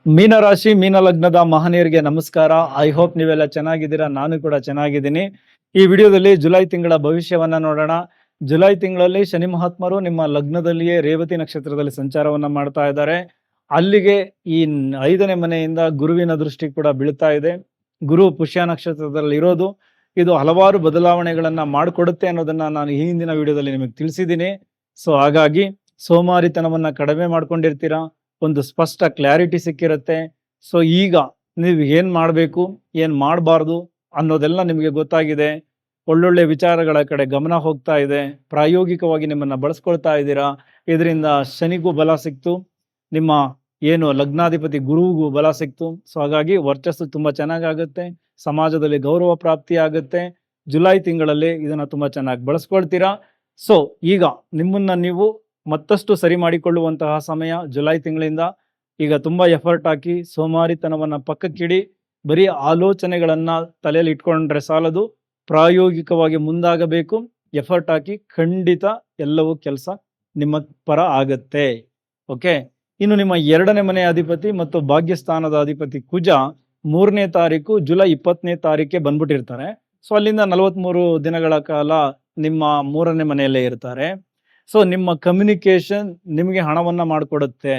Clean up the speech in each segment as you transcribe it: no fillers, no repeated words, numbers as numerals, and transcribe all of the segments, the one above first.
ಮೀನರಾಶಿ ಮೀನ ಲಗ್ನದ ಮಹನೀಯರಿಗೆ ನಮಸ್ಕಾರ. I hope ನೀವೆಲ್ಲ ಚೆನ್ನಾಗಿದ್ದೀರಾ. ನಾನು ಕೂಡ ಚೆನ್ನಾಗಿದ್ದೀನಿ. ಈ ವಿಡಿಯೋದಲ್ಲಿ ಜುಲೈ ತಿಂಗಳ ಭವಿಷ್ಯವನ್ನ ನೋಡೋಣ. ಜುಲೈ ತಿಂಗಳಲ್ಲಿ ಶನಿ ಮಹಾತ್ಮರು ನಿಮ್ಮ ಲಗ್ನದಲ್ಲಿಯೇ ರೇವತಿ ನಕ್ಷತ್ರದಲ್ಲಿ ಸಂಚಾರವನ್ನ ಮಾಡ್ತಾ ಇದ್ದಾರೆ. ಅಲ್ಲಿಗೆ ಈ 5ನೇ ಮನೆಯಿಂದ ಗುರುವಿನ ದೃಷ್ಟಿ ಕೂಡ ಬೀಳ್ತಾ ಇದೆ. ಗುರು ಪುಷ್ಯ ನಕ್ಷತ್ರದಲ್ಲಿ ಇರೋದು ಇದು ಹಲವಾರು ಬದಲಾವಣೆಗಳನ್ನ ಮಾಡಿಕೊಡುತ್ತೆ ಅನ್ನೋದನ್ನ ನಾನು ಈ ಹಿಂದಿನ ವಿಡಿಯೋದಲ್ಲಿ ನಿಮಗೆ ತಿಳಿಸಿದ್ದೀನಿ. ಸೊ ಹಾಗಾಗಿ ಸೋಮಾರಿತನವನ್ನ ಕಡಿಮೆ ಮಾಡ್ಕೊಂಡಿರ್ತೀರಾ, ಒಂದು ಸ್ಪಷ್ಟ ಕ್ಲಾರಿಟಿ ಸಿಕ್ಕಿರುತ್ತೆ. ಸೊ ಈಗ ನೀವು ಏನ್ ಮಾಡಬೇಕು, ಏನ್ ಮಾಡಬಾರ್ದು ಅನ್ನೋದೆಲ್ಲ ನಿಮಗೆ ಗೊತ್ತಾಗಿದೆ. ಒಳ್ಳೊಳ್ಳೆ ವಿಚಾರಗಳ ಕಡೆ ಗಮನ ಹೋಗ್ತಾ ಇದೆ. ಪ್ರಾಯೋಗಿಕವಾಗಿ ನಿಮ್ಮನ್ನ ಬಳಸ್ಕೊಳ್ತಾ ಇದ್ದೀರಾ. ಇದರಿಂದ ಶನಿಗೂ ಬಲ ಸಿಕ್ತು, ನಿಮ್ಮ ಏನು ಲಗ್ನಾಧಿಪತಿ ಗುರುವಿಗೂ ಬಲ ಸಿಕ್ತು. ಸೊ ಹಾಗಾಗಿ ವರ್ಚಸ್ಸು ತುಂಬಾ ಚೆನ್ನಾಗಾಗುತ್ತೆ, ಸಮಾಜದಲ್ಲಿ ಗೌರವ ಪ್ರಾಪ್ತಿ ಆಗುತ್ತೆ. ಜುಲೈ ತಿಂಗಳಲ್ಲಿ ಇದನ್ನ ತುಂಬಾ ಚೆನ್ನಾಗಿ ಬಳಸ್ಕೊಳ್ತೀರಾ. ಸೊ ಈಗ ನಿಮ್ಮನ್ನ ನೀವು ಮತ್ತಷ್ಟು ಸರಿ ಮಾಡಿಕೊಳ್ಳುವಂತಹ ಸಮಯ ಜುಲೈ ತಿಂಗಳಿಂದ. ಈಗ ತುಂಬಾ ಎಫರ್ಟ್ ಹಾಕಿ ಸೋಮಾರಿತನವನ್ನ ಪಕ್ಕಕ್ಕಿಡಿ. ಬರೀ ಆಲೋಚನೆಗಳನ್ನ ತಲೆಯಲ್ಲಿ ಇಟ್ಕೊಂಡ್ರೆ ಸಾಲದು, ಪ್ರಾಯೋಗಿಕವಾಗಿ ಮುಂದಾಗಬೇಕು. ಎಫರ್ಟ್ ಹಾಕಿ, ಖಂಡಿತ ಎಲ್ಲವೂ ಕೆಲಸ ನಿಮ್ಮ ಪರ ಆಗತ್ತೆ. ಓಕೆ, ಇನ್ನು ನಿಮ್ಮ 2ನೇ ಮನೆಯ ಅಧಿಪತಿ ಮತ್ತು ಭಾಗ್ಯಸ್ಥಾನದ ಅಧಿಪತಿ ಕುಜ 3ನೇ ತಾರೀಕು ಜುಲೈ 20ನೇ ತಾರೀಕೆ ಬಂದ್ಬಿಟ್ಟಿರ್ತಾರೆ. ಸೊ ಅಲ್ಲಿಂದ 43 ದಿನಗಳ ಕಾಲ ನಿಮ್ಮ 3ನೇ ಮನೆಯಲ್ಲೇ ಇರ್ತಾರೆ. ಸೊ ನಿಮ್ಮ ಕಮ್ಯುನಿಕೇಶನ್ ನಿಮಗೆ ಹಣವನ್ನ ಮಾಡಿಕೊಡುತ್ತೆ.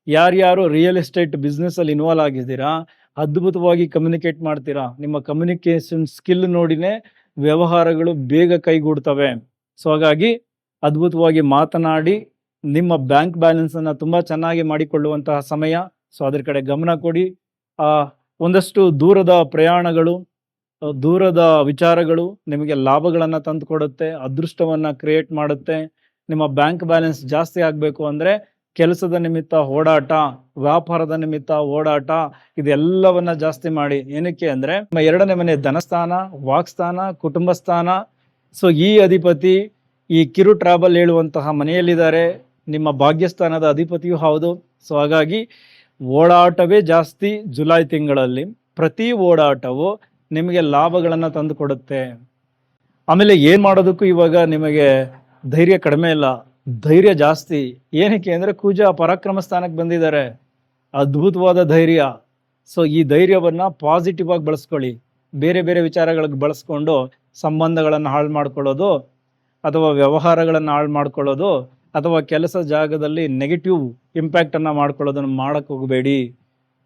ಯಾರ್ಯಾರು ರಿಯಲ್ ಎಸ್ಟೇಟ್ ಬಿಸ್ನೆಸ್ ಅಲ್ಲಿ ಇನ್ವಾಲ್ವ್ ಆಗಿದ್ದೀರಾ, ಅದ್ಭುತವಾಗಿ ಕಮ್ಯುನಿಕೇಟ್ ಮಾಡ್ತೀರಾ. ನಿಮ್ಮ ಕಮ್ಯುನಿಕೇಶನ್ ಸ್ಕಿಲ್ ನೋಡಿನೇ ವ್ಯವಹಾರಗಳು ಬೇಗ ಕೈಗೂಡ್ತವೆ. ಸೊ ಹಾಗಾಗಿ ಅದ್ಭುತವಾಗಿ ಮಾತನಾಡಿ ನಿಮ್ಮ ಬ್ಯಾಂಕ್ ಬ್ಯಾಲೆನ್ಸ್ ಅನ್ನ ತುಂಬಾ ಚೆನ್ನಾಗಿ ಮಾಡಿಕೊಳ್ಳುವಂತಹ ಸಮಯ. ಸೊ ಅದ್ರ ಕಡೆ ಗಮನ ಕೊಡಿ. ಒಂದಷ್ಟು ದೂರದ ಪ್ರಯಾಣಗಳು, ದೂರದ ವಿಚಾರಗಳು ನಿಮಗೆ ಲಾಭಗಳನ್ನ ತಂದು ಕೊಡುತ್ತೆ, ಅದೃಷ್ಟವನ್ನ ಕ್ರಿಯೇಟ್ ಮಾಡುತ್ತೆ. ನಿಮ್ಮ ಬ್ಯಾಂಕ್ ಬ್ಯಾಲೆನ್ಸ್ ಜಾಸ್ತಿ ಆಗಬೇಕು ಅಂದರೆ ಕೆಲಸದ ನಿಮಿತ್ತ ಓಡಾಟ, ವ್ಯಾಪಾರದ ನಿಮಿತ್ತ ಓಡಾಟ, ಇದೆಲ್ಲವನ್ನ ಜಾಸ್ತಿ ಮಾಡಿ. ಏನಕ್ಕೆ ಅಂದರೆ ನಿಮ್ಮ 2ನೇ ಮನೆ ಧನಸ್ಥಾನ, ವಾಕ್ಸ್ಥಾನ, ಕುಟುಂಬ ಸ್ಥಾನ. ಸೊ ಈ ಅಧಿಪತಿ ಈ ಕಿರು ಟ್ರಾವೆಲ್ ಹೇಳುವಂತಹ ಮನೆಯಲ್ಲಿದ್ದಾರೆ. ನಿಮ್ಮ ಭಾಗ್ಯಸ್ಥಾನದ ಅಧಿಪತಿಯೂ ಹೌದು. ಸೊ ಹಾಗಾಗಿ ಓಡಾಟವೇ ಜಾಸ್ತಿ ಜುಲೈ ತಿಂಗಳಲ್ಲಿ. ಪ್ರತಿ ಓಡಾಟವು ನಿಮಗೆ ಲಾಭಗಳನ್ನು ತಂದು ಕೊಡುತ್ತೆ. ಆಮೇಲೆ ಏನು ಮಾಡೋದಕ್ಕೂ ಇವಾಗ ನಿಮಗೆ ಧೈರ್ಯ ಕಡಿಮೆ ಇಲ್ಲ, ಧೈರ್ಯ ಜಾಸ್ತಿ. ಏನಕ್ಕೆ ಅಂದರೆ ಕುಜ ಪರಾಕ್ರಮ ಸ್ಥಾನಕ್ಕೆ ಬಂದಿದ್ದಾರೆ, ಅದ್ಭುತವಾದ ಧೈರ್ಯ. ಸೊ ಈ ಧೈರ್ಯವನ್ನ ಪಾಸಿಟಿವ್ ಆಗಿ ಬಳಸ್ಕೊಳ್ಳಿ. ಬೇರೆ ಬೇರೆ ವಿಚಾರಗಳಿಗೆ ಬಳಸ್ಕೊಂಡು ಸಂಬಂಧಗಳನ್ನು ಹಾಳು ಮಾಡ್ಕೊಳ್ಳೋದು, ಅಥವಾ ವ್ಯವಹಾರಗಳನ್ನು ಹಾಳು ಮಾಡ್ಕೊಳ್ಳೋದು, ಅಥವಾ ಕೆಲಸ ಜಾಗದಲ್ಲಿ ನೆಗೆಟಿವ್ ಇಂಪ್ಯಾಕ್ಟ್ ಅನ್ನ ಮಾಡ್ಕೊಳ್ಳೋದನ್ನು ಮಾಡಕ್ಕೆ ಹೋಗಬೇಡಿ.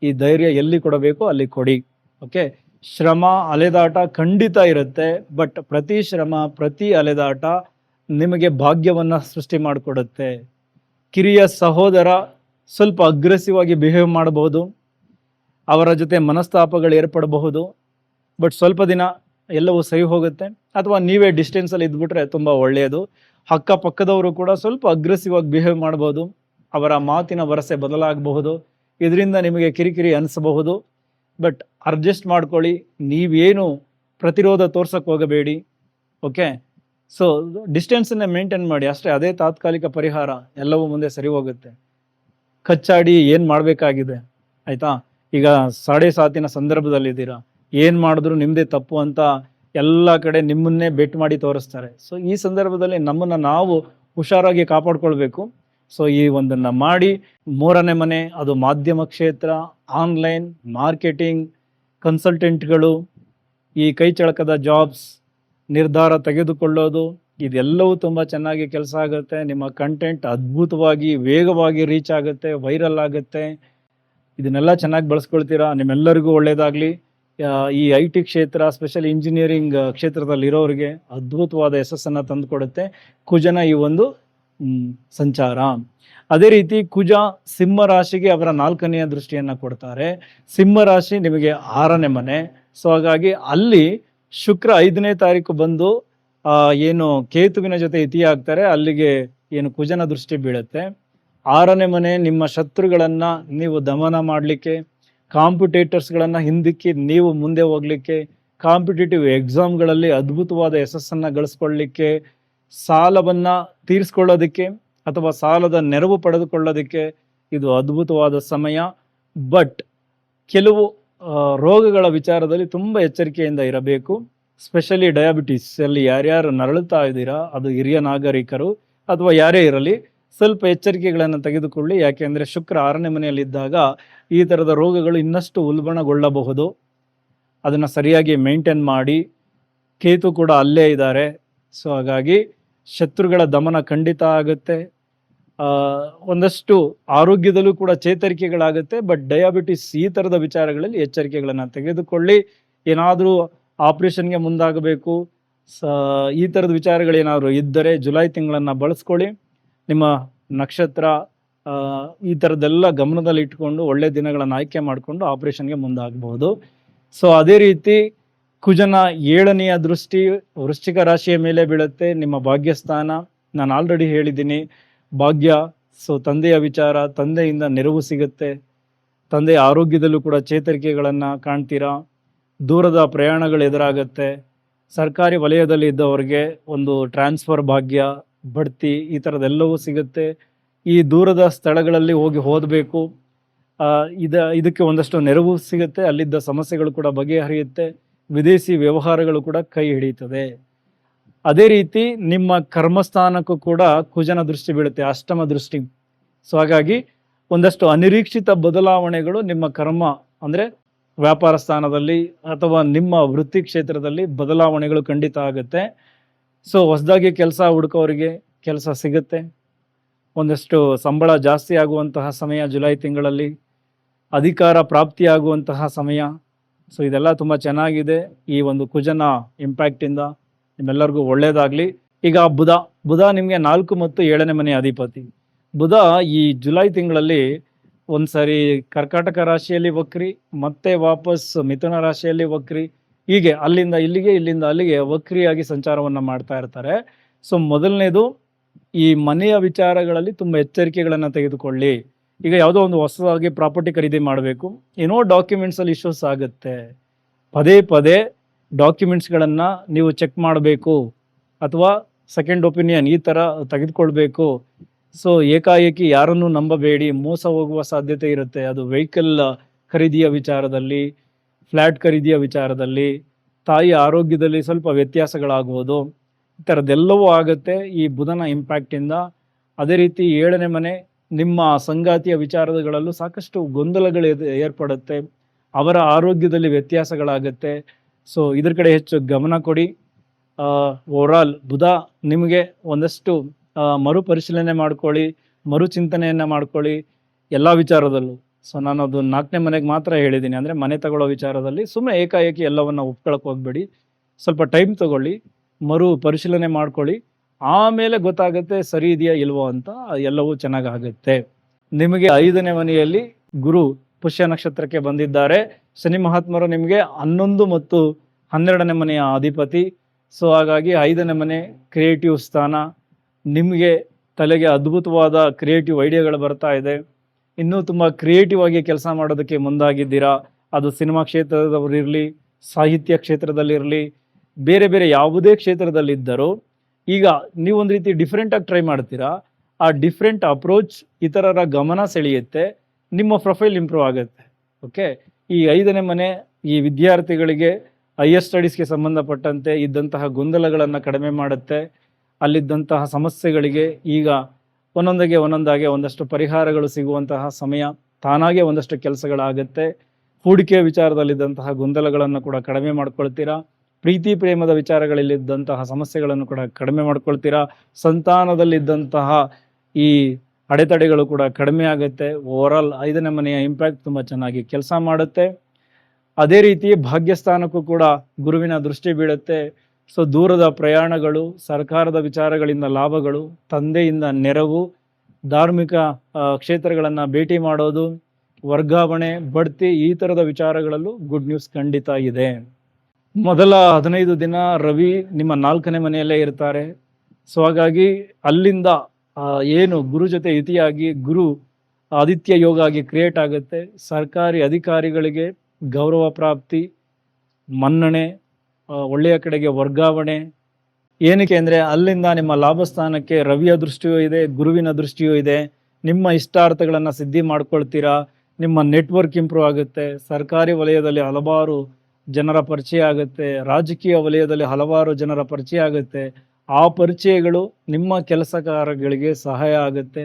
ಈ ಧೈರ್ಯ ಎಲ್ಲಿ ಕೊಡಬೇಕು ಅಲ್ಲಿ ಕೊಡಿ. ಓಕೆ, ಶ್ರಮ ಅಲೆದಾಟ ಖಂಡಿತ ಇರುತ್ತೆ, ಬಟ್ ಪ್ರತಿ ಶ್ರಮ, ಪ್ರತಿ ಅಲೆದಾಟ ನಿಮಗೆ ಭಾಗ್ಯವನ್ನ ಸೃಷ್ಟಿ ಮಾಡಿಕೊಡುತ್ತೆ. ಕಿರಿಯ ಸಹೋದರ ಸ್ವಲ್ಪ ಅಗ್ರೆಸಿವ್ ಆಗಿ ಬಿಹೇವ್ ಮಾಡಬಹುದು, ಅವರ ಜೊತೆ ಮನಸ್ತಾಪಗಳು ಏರ್ಪಡಬಹುದು. ಬಟ್ ಸ್ವಲ್ಪ ದಿನ ಎಲ್ಲವೂ ಸರಿ ಹೋಗುತ್ತೆ. ಅಥವಾ ನೀವೇ ಡಿಸ್ಟೆನ್ಸಲ್ಲಿ ಇದ್ಬಿಟ್ರೆ ತುಂಬ ಒಳ್ಳೆಯದು. ಅಕ್ಕಪಕ್ಕದವರು ಕೂಡ ಸ್ವಲ್ಪ ಅಗ್ರೆಸಿವ್ ಆಗಿ ಬಿಹೇವ್ ಮಾಡಬಹುದು, ಅವರ ಮಾತಿನ ವರಸೆ ಬದಲಾಗಬಹುದು. ಇದರಿಂದ ನಿಮಗೆ ಕಿರಿಕಿರಿ ಅನಿಸಬಹುದು. ಬಟ್ ಅಡ್ಜಸ್ಟ್ ಮಾಡ್ಕೊಳ್ಳಿ, ನೀವೇನು ಪ್ರತಿರೋಧ ತೋರ್ಸಕ್ಕೆ ಹೋಗಬೇಡಿ. ಓಕೆ, ಸೊ ಡಿಸ್ಟೆನ್ಸನ್ನೇ ಮೇಂಟೈನ್ ಮಾಡಿ ಅಷ್ಟೇ, ಅದೇ ತಾತ್ಕಾಲಿಕ ಪರಿಹಾರ. ಎಲ್ಲವೂ ಮುಂದೆ ಸರಿ ಹೋಗುತ್ತೆ. ಕಚ್ಚಾಡಿ ಏನು ಮಾಡಬೇಕಾಗಿದೆ, ಆಯಿತಾ? ಈಗ 7.5 ಸಂದರ್ಭದಲ್ಲಿದ್ದೀರಾ, ಏನು ಮಾಡಿದ್ರು ನಿಮ್ಮದೇ ತಪ್ಪು ಅಂತ ಎಲ್ಲ ಕಡೆ ನಿಮ್ಮನ್ನೇ ಬೆಟ್ ಮಾಡಿ ತೋರಿಸ್ತಾರೆ. ಸೊ ಈ ಸಂದರ್ಭದಲ್ಲಿ ನಮ್ಮನ್ನು ನಾವು ಹುಷಾರಾಗಿ ಕಾಪಾಡ್ಕೊಳ್ಬೇಕು. ಸೊ ಈ ಒಂದನ್ನು ಮಾಡಿ. 3ನೇ ಮನೆ ಅದು ಮಾಧ್ಯಮ ಕ್ಷೇತ್ರ, ಆನ್ಲೈನ್ ಮಾರ್ಕೆಟಿಂಗ್, ಕನ್ಸಲ್ಟೆಂಟ್ಗಳು, ಈ ಕೈ ಚಳಕದ ಜಾಬ್ಸ್, ನಿರ್ಧಾರ ತೆಗೆದುಕೊಳ್ಳೋದು, ಇದೆಲ್ಲವೂ ತುಂಬ ಚೆನ್ನಾಗಿ ಕೆಲಸ ಆಗುತ್ತೆ. ನಿಮ್ಮ ಕಂಟೆಂಟ್ ಅದ್ಭುತವಾಗಿ ವೇಗವಾಗಿ ರೀಚ್ ಆಗುತ್ತೆ, ವೈರಲ್ ಆಗುತ್ತೆ. ಇದನ್ನೆಲ್ಲ ಚೆನ್ನಾಗಿ ಬಳಸ್ಕೊಳ್ತೀರಾ. ನಿಮ್ಮೆಲ್ಲರಿಗೂ ಒಳ್ಳೆಯದಾಗಲಿ. ಈ IT ಕ್ಷೇತ್ರ, ಸ್ಪೆಷಲ್ ಇಂಜಿನಿಯರಿಂಗ್ ಕ್ಷೇತ್ರದಲ್ಲಿರೋರಿಗೆ ಅದ್ಭುತವಾದ ಯಶಸ್ಸನ್ನು ತಂದುಕೊಡುತ್ತೆ ಕುಜನ ಈ ಒಂದು ಸಂಚಾರ. ಅದೇ ರೀತಿ ಕುಜ ಸಿಂಹ ರಾಶಿಗೆ ಅವರ 4ನೆಯ ದೃಷ್ಟಿಯನ್ನು ಕೊಡ್ತಾರೆ. ಸಿಂಹ ರಾಶಿ ನಿಮಗೆ 6ನೇ ಮನೆ. ಸೊ ಹಾಗಾಗಿ ಅಲ್ಲಿ ಶುಕ್ರ 5ನೇ ತಾರೀಕು ಬಂದು ಏನು ಕೇತುವಿನ ಜೊತೆ ಇತಿ ಆಗ್ತಾರೆ, ಅಲ್ಲಿಗೆ ಏನು ಕುಜನ ದೃಷ್ಟಿ ಬೀಳುತ್ತೆ. 6ನೇ ಮನೆ ನಿಮ್ಮ ಶತ್ರುಗಳನ್ನ ನೀವು ದಮನ ಮಾಡಲಿಕ್ಕೆ, ಕಾಂಪಿಟೇಟರ್ಸ್ಗಳನ್ನು ಹಿಂದಿಕ್ಕಿ ನೀವು ಮುಂದೆ ಹೋಗ್ಲಿಕ್ಕೆ, ಕಾಂಪಿಟೇಟಿವ್ ಎಕ್ಸಾಮ್ಗಳಲ್ಲಿ ಅದ್ಭುತವಾದ ಯಶಸ್ಸನ್ನು ಗಳಿಸ್ಕೊಳ್ಳಿಕ್ಕೆ, ಸಾಲವನ್ನು ತೀರಿಸ್ಕೊಳ್ಳೋದಕ್ಕೆ ಅಥವಾ ಸಾಲದ ನೆರವು ಪಡೆದುಕೊಳ್ಳೋದಕ್ಕೆ ಇದು ಅದ್ಭುತವಾದ ಸಮಯ. ಬಟ್ ಕೆಲವು ರೋಗಗಳ ವಿಚಾರದಲ್ಲಿ ತುಂಬ ಎಚ್ಚರಿಕೆಯಿಂದ ಇರಬೇಕು. ಸ್ಪೆಷಲಿ ಡಯಾಬಿಟಿಸ್ ಅಲ್ಲಿ ಯಾರ್ಯಾರು ನರಳುತ್ತಾ ಇದ್ದೀರಾ, ಅದು ಹಿರಿಯ ನಾಗರಿಕರು ಅಥವಾ ಯಾರೇ ಇರಲಿ, ಸ್ವಲ್ಪ ಎಚ್ಚರಿಕೆಗಳನ್ನು ತೆಗೆದುಕೊಳ್ಳಿ. ಯಾಕೆಂದರೆ ಶುಕ್ರ 6ನೇ ಮನೆಯಲ್ಲಿದ್ದಾಗ ಈ ಥರದ ರೋಗಗಳು ಇನ್ನಷ್ಟು ಉಲ್ಬಣಗೊಳ್ಳಬಹುದು. ಅದನ್ನು ಸರಿಯಾಗಿ ಮೇಂಟೈನ್ ಮಾಡಿ. ಕೇತು ಕೂಡ ಅಲ್ಲೇ ಇದ್ದಾರೆ. ಸೊ ಹಾಗಾಗಿ ಶತ್ರುಗಳ ದಮನ ಖಂಡಿತ ಆಗುತ್ತೆ. ಒಂದಷ್ಟು ಆರೋಗ್ಯದಲ್ಲೂ ಕೂಡ ಚೇತರಿಕೆಗಳಾಗುತ್ತೆ. ಬಟ್ ಡಯಾಬಿಟಿಸ್ ಈ ಥರದ ವಿಚಾರಗಳಲ್ಲಿ ಎಚ್ಚರಿಕೆಗಳನ್ನು ತೆಗೆದುಕೊಳ್ಳಿ. ಏನಾದರೂ ಆಪ್ರೇಷನ್ಗೆ ಮುಂದಾಗಬೇಕು, ಈ ಥರದ ವಿಚಾರಗಳೇನಾದರೂ ಇದ್ದರೆ ಜುಲೈ ತಿಂಗಳನ್ನು ಬಳಸ್ಕೊಳ್ಳಿ. ನಿಮ್ಮ ನಕ್ಷತ್ರ ಈ ಥರದ್ದೆಲ್ಲ ಗಮನದಲ್ಲಿ ಇಟ್ಕೊಂಡು ಒಳ್ಳೆ ದಿನಗಳನ್ನು ಆಯ್ಕೆ ಮಾಡಿಕೊಂಡು ಆಪ್ರೇಷನ್ಗೆ ಮುಂದಾಗಬಹುದು. ಸೊ ಅದೇ ರೀತಿ ಕುಜನ 7ನೆಯ ದೃಷ್ಟಿ ವೃಶ್ಚಿಕ ರಾಶಿಯ ಮೇಲೆ ಬೀಳುತ್ತೆ, ನಿಮ್ಮ ಭಾಗ್ಯಸ್ಥಾನ. ನಾನು ಆಲ್ರೆಡಿ ಹೇಳಿದ್ದೀನಿ, ಭಾಗ್ಯ. ಸೊ ತಂದೆಯ ವಿಚಾರ, ತಂದೆಯಿಂದ ನೆರವು ಸಿಗುತ್ತೆ. ತಂದೆಯ ಆರೋಗ್ಯದಲ್ಲೂ ಕೂಡ ಚೇತರಿಕೆಗಳನ್ನು ಕಾಣ್ತೀರಾ. ದೂರದ ಪ್ರಯಾಣಗಳು ಎದುರಾಗತ್ತೆ. ಸರ್ಕಾರಿ ವಲಯದಲ್ಲಿ ಇದ್ದವರಿಗೆ ಒಂದು ಟ್ರಾನ್ಸ್ಫರ್ ಭಾಗ್ಯ, ಬಡ್ತಿ ಈ ಥರದ್ದೆಲ್ಲವೂ ಸಿಗುತ್ತೆ. ಈ ದೂರದ ಸ್ಥಳಗಳಲ್ಲಿ ಹೋಗಿ ಓದಬೇಕು, ಇದಕ್ಕೆ ಒಂದಷ್ಟು ನೆರವು ಸಿಗುತ್ತೆ. ಅಲ್ಲಿದ್ದ ಸಮಸ್ಯೆಗಳು ಕೂಡ ಬಗೆಹರಿಯುತ್ತೆ. ವಿದೇಶಿ ವ್ಯವಹಾರಗಳು ಕೂಡ ಕೈ ಹಿಡಿಯುತ್ತದೆ. ಅದೇ ರೀತಿ ನಿಮ್ಮ ಕರ್ಮಸ್ಥಾನಕ್ಕೂ ಕೂಡ ಕುಜನ ದೃಷ್ಟಿ ಬೀಳುತ್ತೆ, 8ಮ ದೃಷ್ಟಿ. ಸೊ ಹಾಗಾಗಿ ಒಂದಷ್ಟು ಅನಿರೀಕ್ಷಿತ ಬದಲಾವಣೆಗಳು ನಿಮ್ಮ ಕರ್ಮ ಅಂದರೆ ವ್ಯಾಪಾರ ಸ್ಥಾನದಲ್ಲಿ ಅಥವಾ ನಿಮ್ಮ ವೃತ್ತಿ ಕ್ಷೇತ್ರದಲ್ಲಿ ಬದಲಾವಣೆಗಳು ಖಂಡಿತ ಆಗುತ್ತೆ. ಸೊ ಹೊಸದಾಗಿ ಕೆಲಸ ಹುಡುಕೋರಿಗೆ ಕೆಲಸ ಸಿಗುತ್ತೆ. ಒಂದಷ್ಟು ಸಂಬಳ ಜಾಸ್ತಿ ಆಗುವಂತಹ ಸಮಯ ಜುಲೈ ತಿಂಗಳಲ್ಲಿ, ಅಧಿಕಾರ ಪ್ರಾಪ್ತಿಯಾಗುವಂತಹ ಸಮಯ. ಸೊ ಇದೆಲ್ಲ ತುಂಬ ಚೆನ್ನಾಗಿದೆ ಈ ಒಂದು ಕುಜನ ಇಂಪ್ಯಾಕ್ಟಿಂದ. ನಿಮ್ಮೆಲ್ಲರಿಗೂ ಒಳ್ಳೆಯದಾಗಲಿ. ಈಗ ಬುಧ ನಿಮಗೆ 4 ಮತ್ತು 7ನೇ ಮನೆ ಅಧಿಪತಿ. ಬುಧ ಈ ಜುಲೈ ತಿಂಗಳಲ್ಲಿ ಒಂದು ಸಾರಿ ಕರ್ಕಾಟಕ ರಾಶಿಯಲ್ಲಿ ವಕ್ರಿ, ಮತ್ತೆ ವಾಪಸ್ ಮಿಥುನ ರಾಶಿಯಲ್ಲಿ ವಕ್ರಿ, ಹೀಗೆ ಅಲ್ಲಿಂದ ಇಲ್ಲಿಗೆ ಇಲ್ಲಿಂದ ಅಲ್ಲಿಗೆ ವಕ್ರಿಯಾಗಿ ಸಂಚಾರವನ್ನು ಮಾಡ್ತಾ ಇರ್ತಾರೆ. ಸೊ ಮೊದಲನೇದು ಈ ಮನೆಯ ವಿಚಾರಗಳಲ್ಲಿ ತುಂಬ ಎಚ್ಚರಿಕೆಗಳನ್ನು ತೆಗೆದುಕೊಳ್ಳಿ. ಈಗ ಯಾವುದೋ ಒಂದು ಹೊಸದಾಗಿ ಪ್ರಾಪರ್ಟಿ ಖರೀದಿ ಮಾಡಬೇಕು, ಏನೋ ಡಾಕ್ಯುಮೆಂಟ್ಸಲ್ಲಿ ಇಶ್ಯೂಸ್ ಆಗುತ್ತೆ. ಪದೇ ಪದೇ ಡಾಕ್ಯುಮೆಂಟ್ಸ್ಗಳನ್ನು ನೀವು ಚೆಕ್ ಮಾಡಬೇಕು ಅಥವಾ ಸೆಕೆಂಡ್ ಒಪಿನಿಯನ್ ಈ ಥರ ತೆಗೆದುಕೊಳ್ಬೇಕು. ಸೊ ಏಕಾಏಕಿ ಯಾರನ್ನು ನಂಬಬೇಡಿ, ಮೋಸ ಹೋಗುವ ಸಾಧ್ಯತೆ ಇರುತ್ತೆ. ಅದು ವೆಹಿಕಲ್ ಖರೀದಿಯ ವಿಚಾರದಲ್ಲಿ, ಫ್ಲ್ಯಾಟ್ ಖರೀದಿಯ ವಿಚಾರದಲ್ಲಿ, ತಾಯಿಯ ಆರೋಗ್ಯದಲ್ಲಿ ಸ್ವಲ್ಪ ವ್ಯತ್ಯಾಸಗಳಾಗುವುದು, ಈ ಥರದ್ದೆಲ್ಲವೂ ಆಗುತ್ತೆ ಈ ಬುಧನ ಇಂಪ್ಯಾಕ್ಟಿಂದ. ಅದೇ ರೀತಿ 7ನೇ ಮನೆ ನಿಮ್ಮ ಸಂಗಾತಿಯ ವಿಚಾರಗಳಲ್ಲೂ ಸಾಕಷ್ಟು ಗೊಂದಲಗಳು ಏರ್ಪಡುತ್ತೆ. ಅವರ ಆರೋಗ್ಯದಲ್ಲಿ ವ್ಯತ್ಯಾಸಗಳಾಗುತ್ತೆ. ಸೊ ಇದ್ರ ಕಡೆ ಹೆಚ್ಚು ಗಮನ ಕೊಡಿ. ಓವರಾಲ್ ಬುಧ ನಿಮಗೆ ಒಂದಷ್ಟು ಮರುಪರಿಶೀಲನೆ ಮಾಡ್ಕೊಳ್ಳಿ, ಮರುಚಿಂತನೆಯನ್ನು ಮಾಡ್ಕೊಳ್ಳಿ ಎಲ್ಲ ವಿಚಾರದಲ್ಲೂ. ಸೊ ನಾನು ಅದು 4ನೇ ಮನೆಗೆ ಮಾತ್ರ ಹೇಳಿದ್ದೀನಿ, ಅಂದರೆ ಮನೆ ತಗೊಳ್ಳೋ ವಿಚಾರದಲ್ಲಿ ಸುಮ್ಮನೆ ಏಕಾಏಕಿ ಎಲ್ಲವನ್ನು ಒಪ್ಕೊಳಕ್ಕೆ ಹೋಗ್ಬೇಡಿ. ಸ್ವಲ್ಪ ಟೈಮ್ ತಗೊಳ್ಳಿ, ಮರು ಪರಿಶೀಲನೆ ಮಾಡ್ಕೊಳ್ಳಿ, ಆಮೇಲೆ ಗೊತ್ತಾಗುತ್ತೆ ಸರಿ ಇದೆಯಾ ಇಲ್ವೋ ಅಂತ. ಎಲ್ಲವೂ ಚೆನ್ನಾಗಾಗುತ್ತೆ. ನಿಮಗೆ 5ನೇ ಮನೆಯಲ್ಲಿ ಗುರು ಪುಷ್ಯ ನಕ್ಷತ್ರಕ್ಕೆ ಬಂದಿದ್ದಾರೆ. ಶನಿ ಮಹಾತ್ಮರು ನಿಮಗೆ 11 ಮತ್ತು 12ನೇ ಮನೆಯ ಅಧಿಪತಿ. ಸೊ ಹಾಗಾಗಿ 5ನೇ ಮನೆ ಕ್ರಿಯೇಟಿವ್ ಸ್ಥಾನ. ನಿಮಗೆ ತಲೆಗೆ ಅದ್ಭುತವಾದ ಕ್ರಿಯೇಟಿವ್ ಐಡಿಯಾಗಳು ಬರ್ತಾ ಇದೆ. ಇನ್ನೂ ತುಂಬ ಕ್ರಿಯೇಟಿವ್ ಆಗಿ ಕೆಲಸ ಮಾಡೋದಕ್ಕೆ ಮುಂದಾಗಿದ್ದೀರಾ. ಅದು ಸಿನಿಮಾ ಕ್ಷೇತ್ರದವರಿರಲಿ, ಸಾಹಿತ್ಯ ಕ್ಷೇತ್ರದಲ್ಲಿರಲಿ, ಬೇರೆ ಬೇರೆ ಯಾವುದೇ ಕ್ಷೇತ್ರದಲ್ಲಿದ್ದರೂ ಈಗ ನೀವೊಂದು ರೀತಿ ಡಿಫ್ರೆಂಟಾಗಿ ಟ್ರೈ ಮಾಡ್ತೀರಾ. ಆ ಡಿಫ್ರೆಂಟ್ ಅಪ್ರೋಚ್ ಇತರರ ಗಮನ ಸೆಳೆಯುತ್ತೆ, ನಿಮ್ಮ ಪ್ರೊಫೈಲ್ ಇಂಪ್ರೂವ್ ಆಗುತ್ತೆ. ಓಕೆ, ಈ 5ನೇ ಮನೆ ಈ ವಿದ್ಯಾರ್ಥಿಗಳಿಗೆ ಹೈಯರ್ ಸ್ಟಡೀಸ್ಗೆ ಸಂಬಂಧಪಟ್ಟಂತೆ ಇದ್ದಂತಹ ಗೊಂದಲಗಳನ್ನು ಕಡಿಮೆ ಮಾಡುತ್ತೆ. ಅಲ್ಲಿದ್ದಂತಹ ಸಮಸ್ಯೆಗಳಿಗೆ ಈಗ ಒಂದೊಂದಾಗೆ ಒಂದಷ್ಟು ಪರಿಹಾರಗಳು ಸಿಗುವಂತಹ ಸಮಯ. ತಾನಾಗೆ ಒಂದಷ್ಟು ಕೆಲಸಗಳಾಗುತ್ತೆ. ಹೂಡಿಕೆ ವಿಚಾರದಲ್ಲಿದ್ದಂತಹ ಗೊಂದಲಗಳನ್ನು ಕೂಡ ಕಡಿಮೆ ಮಾಡ್ಕೊಳ್ತೀರಾ. ಪ್ರೀತಿ ಪ್ರೇಮದ ವಿಚಾರಗಳಲ್ಲಿದ್ದಂತಹ ಸಮಸ್ಯೆಗಳನ್ನು ಕೂಡ ಕಡಿಮೆ ಮಾಡ್ಕೊಳ್ತೀರಾ. ಸಂತಾನದಲ್ಲಿದ್ದಂತಹ ಈ ಅಡೆತಡೆಗಳು ಕೂಡ ಕಡಿಮೆ ಆಗುತ್ತೆ. ಓವರಾಲ್ 5ನೇ ಮನೆಯ ಇಂಪ್ಯಾಕ್ಟ್ ತುಂಬ ಚೆನ್ನಾಗಿ ಕೆಲಸ ಮಾಡುತ್ತೆ. ಅದೇ ರೀತಿ ಭಾಗ್ಯಸ್ಥಾನಕ್ಕೂ ಕೂಡ ಗುರುವಿನ ದೃಷ್ಟಿ ಬೀಳುತ್ತೆ. ಸೊ ದೂರದ ಪ್ರಯಾಣಗಳು, ಸರ್ಕಾರದ ವಿಚಾರಗಳಿಂದ ಲಾಭಗಳು, ತಂದೆಯಿಂದ ನೆರವು, ಧಾರ್ಮಿಕ ಕ್ಷೇತ್ರಗಳನ್ನು ಭೇಟಿ ಮಾಡೋದು, ವರ್ಗಾವಣೆ, ಬಡ್ತಿ ಈ ಥರದ ವಿಚಾರಗಳಲ್ಲೂ ಗುಡ್ ನ್ಯೂಸ್ ಖಂಡಿತ ಇದೆ. ಮೊದಲ 15 ದಿನ ರವಿ ನಿಮ್ಮ 4ನೇ ಮನೆಯಲ್ಲೇ ಇರ್ತಾರೆ. ಸೊ ಹಾಗಾಗಿ ಅಲ್ಲಿಂದ ಏನು ಗುರು ಜೊತೆ ಯುತಿಯಾಗಿ ಗುರು ಆದಿತ್ಯ ಯೋಗ ಆಗಿ ಕ್ರಿಯೇಟ್ ಆಗುತ್ತೆ. ಸರ್ಕಾರಿ ಅಧಿಕಾರಿಗಳಿಗೆ ಗೌರವ ಪ್ರಾಪ್ತಿ, ಮನ್ನಣೆ, ಒಳ್ಳೆಯ ಕಡೆಗೆ ವರ್ಗಾವಣೆ. ಏನಕ್ಕೆ ಅಂದರೆ ಅಲ್ಲಿಂದ ನಿಮ್ಮ ಲಾಭಸ್ಥಾನಕ್ಕೆ ರವಿಯ ದೃಷ್ಟಿಯೂ ಇದೆ, ಗುರುವಿನ ದೃಷ್ಟಿಯೂ ಇದೆ. ನಿಮ್ಮ ಇಷ್ಟಾರ್ಥಗಳನ್ನು ಸಿದ್ಧಿ ಮಾಡ್ಕೊಳ್ತೀರಾ. ನಿಮ್ಮ ನೆಟ್ವರ್ಕ್ ಇಂಪ್ರೂವ್ ಆಗುತ್ತೆ. ಸರ್ಕಾರಿ ವಲಯದಲ್ಲಿ ಹಲವಾರು ಜನರ ಪರಿಚಯ ಆಗುತ್ತೆ. ರಾಜಕೀಯ ವಲಯದಲ್ಲಿ ಹಲವಾರು ಜನರ ಪರಿಚಯ ಆಗುತ್ತೆ. ಆ ಪರಿಚಯಗಳು ನಿಮ್ಮ ಕೆಲಸ ಕಾರ್ಯಗಳಿಗೆ ಸಹಾಯ ಆಗುತ್ತೆ.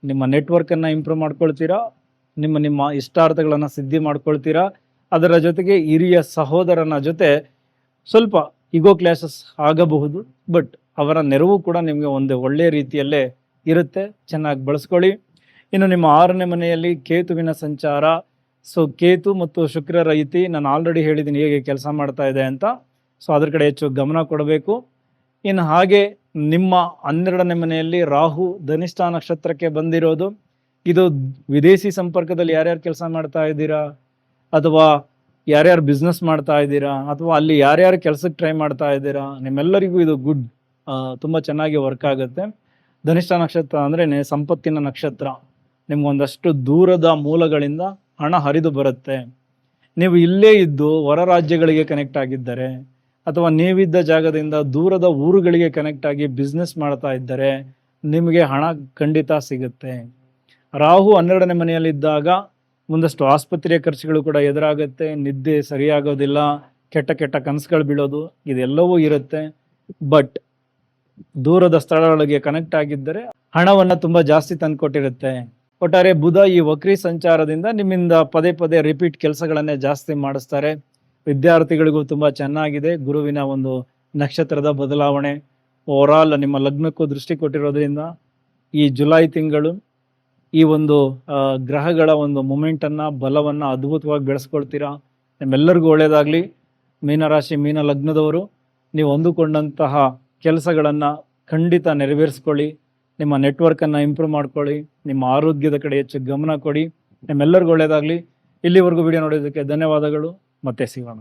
ನಿಮ್ಮ ನೆಟ್ವರ್ಕನ್ನು ಇಂಪ್ರೂವ್ ಮಾಡ್ಕೊಳ್ತೀರಾ, ನಿಮ್ಮ ಇಷ್ಟಾರ್ಥಗಳನ್ನು ಸಿದ್ಧಿ ಮಾಡ್ಕೊಳ್ತೀರಾ. ಅದರ ಜೊತೆಗೆ ಹಿರಿಯ ಸಹೋದರನ ಜೊತೆ ಸ್ವಲ್ಪ ಈಗೋ ಕ್ಲಾಸಸ್ ಆಗಬಹುದು, ಬಟ್ ಅವರ ನೆರವು ಕೂಡ ನಿಮಗೆ ಒಂದು ಒಳ್ಳೆಯ ರೀತಿಯಲ್ಲೇ ಇರುತ್ತೆ. ಚೆನ್ನಾಗಿ ಬಳಸ್ಕೊಳ್ಳಿ. ಇನ್ನು ನಿಮ್ಮ 6ನೇ ಮನೆಯಲ್ಲಿ ಕೇತುವಿನ ಸಂಚಾರ. ಸೊ ಕೇತು ಮತ್ತು ಶುಕ್ರರ ರೀತಿ ನಾನು ಆಲ್ರೆಡಿ ಹೇಳಿದ್ದೀನಿ ಹೇಗೆ ಕೆಲಸ ಮಾಡ್ತಾ ಇದೆ ಅಂತ. ಸೊ ಅದ್ರ ಕಡೆ ಹೆಚ್ಚು ಗಮನ ಕೊಡಬೇಕು. ಇನ್ನು ಹಾಗೆ ನಿಮ್ಮ 12ನೇ ಮನೆಯಲ್ಲಿ ರಾಹು ಧನಿಷ್ಠ ನಕ್ಷತ್ರಕ್ಕೆ ಬಂದಿರೋದು. ಇದು ವಿದೇಶಿ ಸಂಪರ್ಕದಲ್ಲಿ ಯಾರ್ಯಾರು ಕೆಲಸ ಮಾಡ್ತಾ ಇದ್ದೀರಾ, ಅಥವಾ ಯಾರ್ಯಾರು ಬಿಸ್ನೆಸ್ ಮಾಡ್ತಾ ಇದ್ದೀರಾ, ಅಥವಾ ಅಲ್ಲಿ ಯಾರ್ಯಾರು ಕೆಲಸಕ್ಕೆ ಟ್ರೈ ಮಾಡ್ತಾ ಇದ್ದೀರಾ, ನಿಮ್ಮೆಲ್ಲರಿಗೂ ಇದು ಗುಡ್, ತುಂಬ ಚೆನ್ನಾಗಿ ವರ್ಕ್ ಆಗುತ್ತೆ. ಧನಿಷ್ಠ ನಕ್ಷತ್ರ ಅಂದ್ರೆ ಸಂಪತ್ತಿನ ನಕ್ಷತ್ರ. ನಿಮ್ಗೊಂದಷ್ಟು ದೂರದ ಮೂಲಗಳಿಂದ ಹಣ ಹರಿದು ಬರುತ್ತೆ. ನೀವು ಇಲ್ಲೇ ಇದ್ದು ಹೊರ ರಾಜ್ಯಗಳಿಗೆ ಕನೆಕ್ಟ್ ಆಗಿದ್ದರೆ, ಅಥವಾ ನೀವಿದ್ದ ಜಾಗದಿಂದ ದೂರದ ಊರುಗಳಿಗೆ ಕನೆಕ್ಟ್ ಆಗಿ ಬಿಸ್ನೆಸ್ ಮಾಡ್ತಾ ಇದ್ದರೆ ನಿಮಗೆ ಹಣ ಖಂಡಿತ ಸಿಗುತ್ತೆ. ರಾಹು 12ನೇ ಮನೆಯಲ್ಲಿದ್ದಾಗ ಒಂದಷ್ಟು ಆಸ್ಪತ್ರೆಯ ಖರ್ಚುಗಳು ಕೂಡ ಎದುರಾಗುತ್ತೆ, ನಿದ್ದೆ ಸರಿಯಾಗೋದಿಲ್ಲ, ಕೆಟ್ಟ ಕೆಟ್ಟ ಕನಸುಗಳು ಬೀಳೋದು ಇದೆಲ್ಲವೂ ಇರುತ್ತೆ. ಬಟ್ ದೂರದ ಸ್ಥಳಗಳಿಗೆ ಕನೆಕ್ಟ್ ಆಗಿದ್ದರೆ ಹಣವನ್ನು ತುಂಬ ಜಾಸ್ತಿ ತಂದುಕೊಟ್ಟಿರುತ್ತೆ. ಒಟ್ಟಾರೆ ಬುಧ ಈ ವಕ್ರಿ ಸಂಚಾರದಿಂದ ನಿಮ್ಮಿಂದ ಪದೇ ಪದೇ ರಿಪೀಟ್ ಕೆಲಸಗಳನ್ನೇ ಜಾಸ್ತಿ ಮಾಡಿಸ್ತಾರೆ. ವಿದ್ಯಾರ್ಥಿಗಳಿಗೂ ತುಂಬ ಚೆನ್ನಾಗಿದೆ. ಗುರುವಿನ ಒಂದು ನಕ್ಷತ್ರದ ಬದಲಾವಣೆ ಓವರಾಲ್ ನಿಮ್ಮ ಲಗ್ನಕ್ಕೂ ದೃಷ್ಟಿ ಕೊಟ್ಟಿರೋದ್ರಿಂದ ಈ ಜುಲೈ ತಿಂಗಳು ಈ ಒಂದು ಗ್ರಹಗಳ ಒಂದು ಮೂಮೆಂಟನ್ನು, ಬಲವನ್ನು ಅದ್ಭುತವಾಗಿ ಬೆಳೆಸ್ಕೊಳ್ತೀರಾ. ನಿಮ್ಮೆಲ್ಲರಿಗೂ ಒಳ್ಳೆಯದಾಗಲಿ. ಮೀನರಾಶಿ ಮೀನ ಲಗ್ನದವರು, ನೀವು ಅಂದುಕೊಂಡಂತಹ ಕೆಲಸಗಳನ್ನು ಖಂಡಿತ ನೆರವೇರಿಸ್ಕೊಳ್ಳಿ. ನಿಮ್ಮ ನೆಟ್ವರ್ಕನ್ನು ಇಂಪ್ರೂವ್ ಮಾಡ್ಕೊಳ್ಳಿ. ನಿಮ್ಮ ಆರೋಗ್ಯದ ಕಡೆ ಹೆಚ್ಚು ಗಮನ ಕೊಡಿ. ನಿಮ್ಮೆಲ್ಲರಿಗೂ ಒಳ್ಳೆಯದಾಗಲಿ. ಇಲ್ಲಿವರೆಗೂ ವಿಡಿಯೋ ನೋಡೋದಕ್ಕೆ ಧನ್ಯವಾದಗಳು. ಮತ್ತೆ ಸಿಗೋಣ.